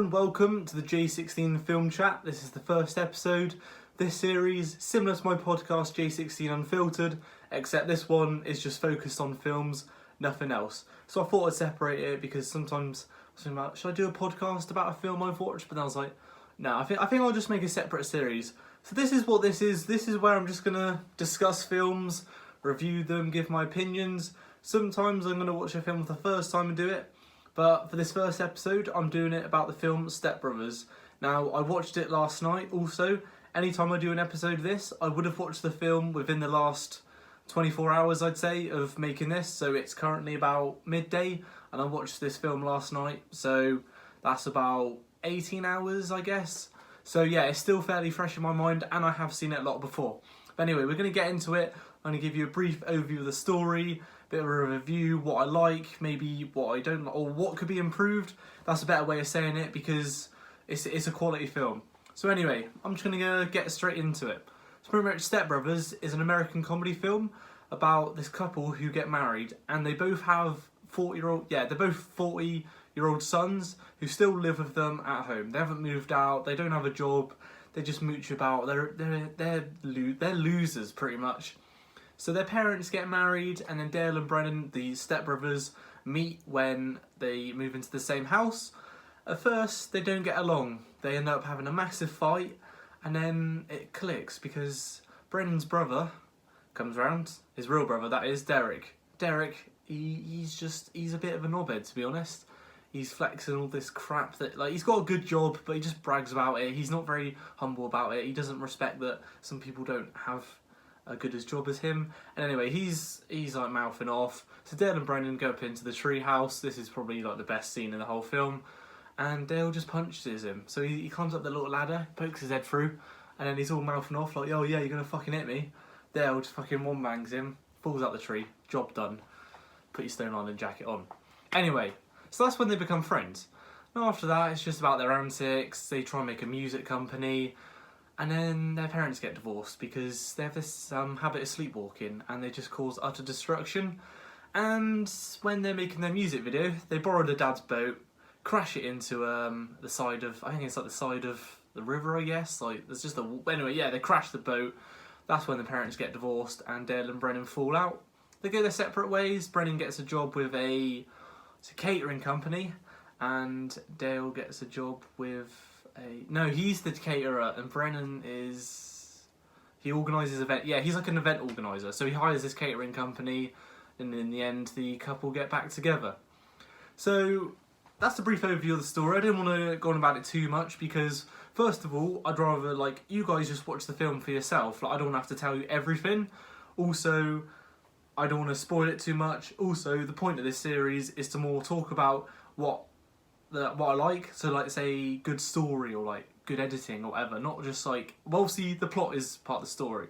And welcome to the J16 film chat. This is the first episode. This series, similar to my podcast J16 Unfiltered, except this one is just focused on films, nothing else. So I thought I'd separate it because sometimes I was thinking about, should I do a podcast about a film I've watched? But then I was like, no, I think I'll just make a separate series. So this is what this is. This is where I'm just gonna discuss films, review them, give my opinions. Sometimes I'm gonna watch a film for the first time and do it. But for this first episode, I'm doing it about the film Stepbrothers. Now, I watched it last night also. Anytime I do an episode of this, I would have watched the film within the last 24 hours, I'd say, of making this. So it's currently about midday, and I watched this film last night. So that's about 18 hours, I guess. So yeah, it's still fairly fresh in my mind, and I have seen it a lot before. But anyway, we're going to get into it. I'm going to give you a brief overview of the story, bit of a review, what I like, maybe what I don't, or what could be improved. That's a better way of saying it because it's a quality film. So anyway, I'm just gonna get straight into it. So pretty much Stepbrothers is an American comedy film about this couple who get married, and they both have 40-year-old sons who still live with them at home. They haven't moved out, they don't have a job, they just mooch about. They're losers pretty much. So their parents get married, and then Dale and Brennan, the stepbrothers, meet when they move into the same house. At first, they don't get along. They end up having a massive fight, and then it clicks because Brennan's brother comes round, his real brother, that is, Derek. Derek, he's a bit of a knobhead, to be honest. He's flexing all this crap that, like, he's got a good job, but he just brags about it. He's not very humble about it. He doesn't respect that some people don't have a good as job as him. And anyway, he's like mouthing off. So Dale and Brennan go up into the tree house. This is probably like the best scene in the whole film. And Dale just punches him. So he climbs up the little ladder, pokes his head through, and then he's all mouthing off like, oh yeah, you're gonna fucking hit me. Dale just fucking one bangs him, falls out the tree, job done. Put your Stone Island jacket on. Anyway, so that's when they become friends. And after that, it's just about their antics. They try and make a music company. And then their parents get divorced because they have this habit of sleepwalking, and they just cause utter destruction. And when they're making their music video, they borrow their dad's boat, crash it into the side of, I think it's like the side of the river, I guess. Like there's just anyway, yeah, they crash the boat. That's when the parents get divorced, and Dale and Brennan fall out. They go their separate ways. Brennan gets a job with a catering company, and Dale gets a job with he's the caterer, and Brennan he organises event. Yeah, he's like an event organiser. So he hires this catering company, and in the end, the couple get back together. So that's a brief overview of the story. I didn't want to go on about it too much because, first of all, I'd rather like you guys just watch the film for yourself. Like I don't want to have to tell you everything. Also, I don't want to spoil it too much. Also, the point of this series is to more talk about what I like, so like say good story or like good editing or whatever, not just like, well obviously the plot is part of the story.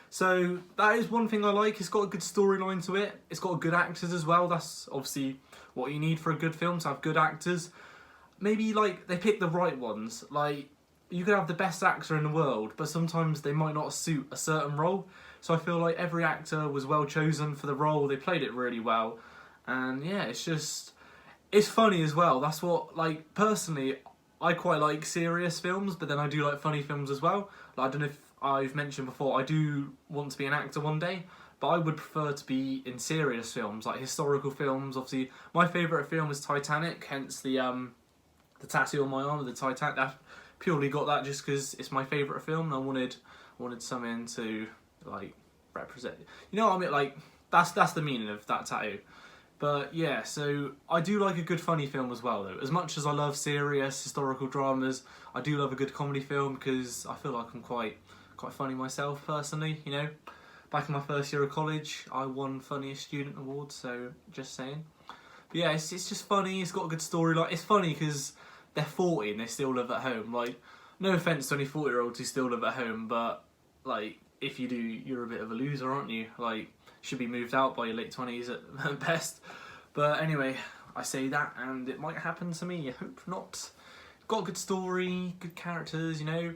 So that is one thing I like. It's got a good storyline to it. It's got good actors as well. That's obviously what you need for a good film, to have good actors. Maybe like they pick the right ones. Like you could have the best actor in the world, but sometimes they might not suit a certain role. So I feel like every actor was well chosen for the role. They played it really well, and yeah, it's funny as well. That's what, like, personally, I quite like serious films, but then I do like funny films as well. Like, I don't know if I've mentioned before, I do want to be an actor one day, but I would prefer to be in serious films, like historical films. Obviously, my favourite film is Titanic, hence the tattoo on my arm of the Titanic. I purely got that just because it's my favourite film, and I wanted something to, like, represent. You know what I mean? Like, that's the meaning of that tattoo. But yeah, so I do like a good funny film as well though. As much as I love serious historical dramas, I do love a good comedy film because I feel like I'm quite funny myself personally, you know. Back in my first year of college, I won Funniest Student Award, so just saying. But yeah, it's just funny, it's got a good story. Like, it's funny because they're 40 and they still live at home. Like, no offence to any 40-year-olds who still live at home, but like, if you do, you're a bit of a loser, aren't you? Like, should be moved out by your late 20s at best. But anyway, I say that and it might happen to me. I hope not. It's got a good story, good characters, you know.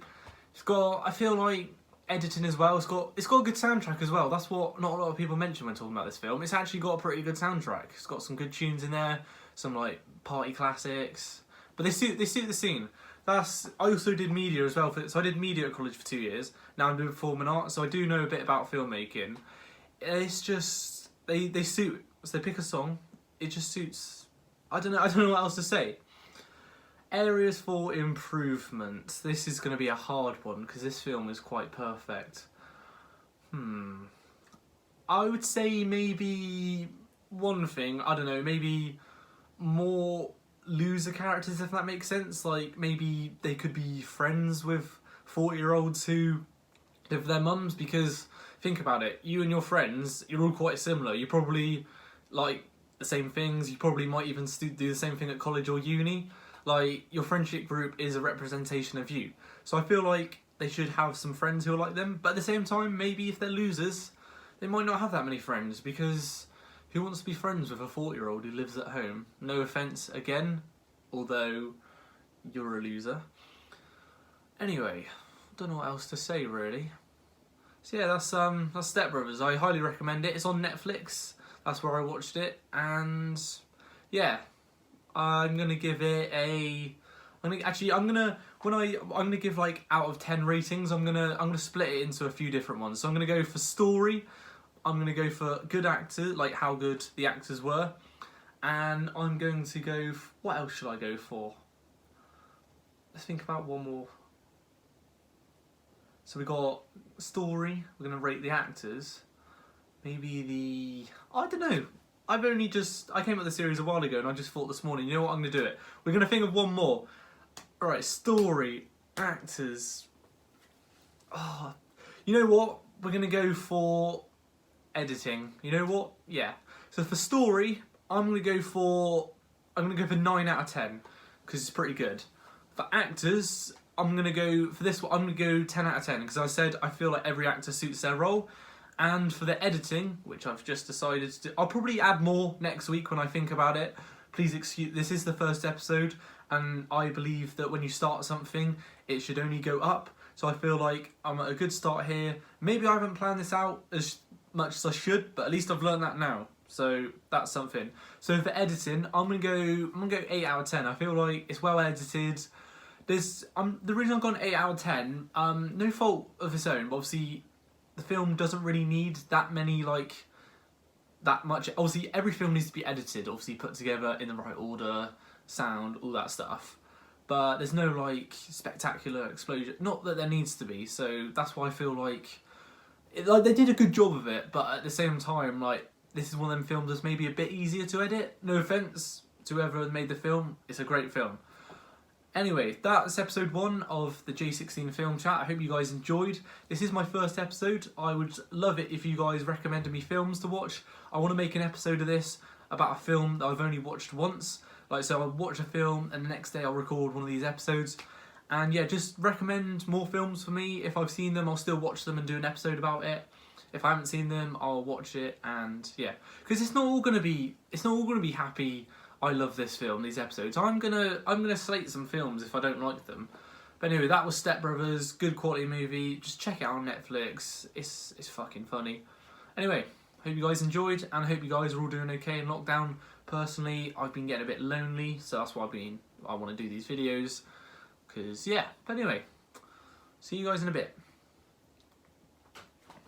It's got, I feel like, editing as well. It's got a good soundtrack as well. That's what not a lot of people mention when talking about this film. It's actually got a pretty good soundtrack. It's got some good tunes in there, some like party classics, but they suit the scene. I also did media as well, so I did media at college for 2 years. Now I'm doing performing arts, so I do know a bit about filmmaking. It's just they suit. So they pick a song, it just suits. I don't know what else to say. Areas for improvement. This is going to be a hard one because this film is quite perfect. I would say maybe one thing, I don't know, maybe more loser characters, if that makes sense. Like, maybe they could be friends with 40-year-olds who live with their mums, because think about it, you and your friends, you're all quite similar. You probably like the same things, you probably might even do the same thing at college or uni. Like, your friendship group is a representation of you. So I feel like they should have some friends who are like them, but at the same time, maybe if they're losers, they might not have that many friends, because who wants to be friends with a 40-year-old who lives at home? No offence again, although you're a loser. Anyway, don't know what else to say really. So yeah, that's Stepbrothers. I highly recommend it. It's on Netflix. That's where I watched it, and yeah, I'm gonna give it a. I'm gonna give like out of 10 ratings. I'm gonna split it into a few different ones. So I'm gonna go for story. I'm gonna go for good actor, like how good the actors were, and I'm going to go. What else should I go for? Let's think about one more. So we got story. We're gonna rate the actors. Maybe I don't know. I came up with the series a while ago, and I just thought this morning, you know what, I'm gonna do it. We're gonna think of one more. All right, story, actors. Oh, you know what? We're gonna go for editing. You know what? Yeah. So for story, I'm gonna go for 9 out of 10 because it's pretty good. For actors, I'm gonna go 10 out of 10 because I said I feel like every actor suits their role. And for the editing, which I've just decided to do, I'll probably add more next week when I think about it. Please excuse, this is the first episode, and I believe that when you start something, it should only go up. So I feel like I'm at a good start here. Maybe I haven't planned this out as much as I should, but at least I've learned that now. So that's something. So for editing, I'm gonna go 8 out of 10. I feel like it's well edited. The reason I've gone 8 out of 10, no fault of its own, but obviously the film doesn't really need that many, like, that much. Obviously, every film needs to be edited, obviously put together in the right order, sound, all that stuff. But there's no, like, spectacular explosion. Not that there needs to be, so that's why I feel like they did a good job of it, but at the same time, like, this is one of them films that's maybe a bit easier to edit. No offence to whoever made the film, it's a great film. Anyway, that's episode 1 of the J16 film chat. I hope you guys enjoyed. This is my first episode. I would love it if you guys recommended me films to watch. I want to make an episode of this about a film that I've only watched once. Like, so I'll watch a film and the next day I'll record one of these episodes. And yeah, just recommend more films for me. If I've seen them, I'll still watch them and do an episode about it. If I haven't seen them, I'll watch it, and yeah. Because it's not all gonna be happy, I love this film, these episodes. I'm gonna slate some films if I don't like them. But anyway, that was Stepbrothers, good quality movie. Just check it out on Netflix. It's fucking funny. Anyway, hope you guys enjoyed, and I hope you guys are all doing okay in lockdown. Personally, I've been getting a bit lonely, so that's why I want to do these videos. Because yeah, but anyway, see you guys in a bit.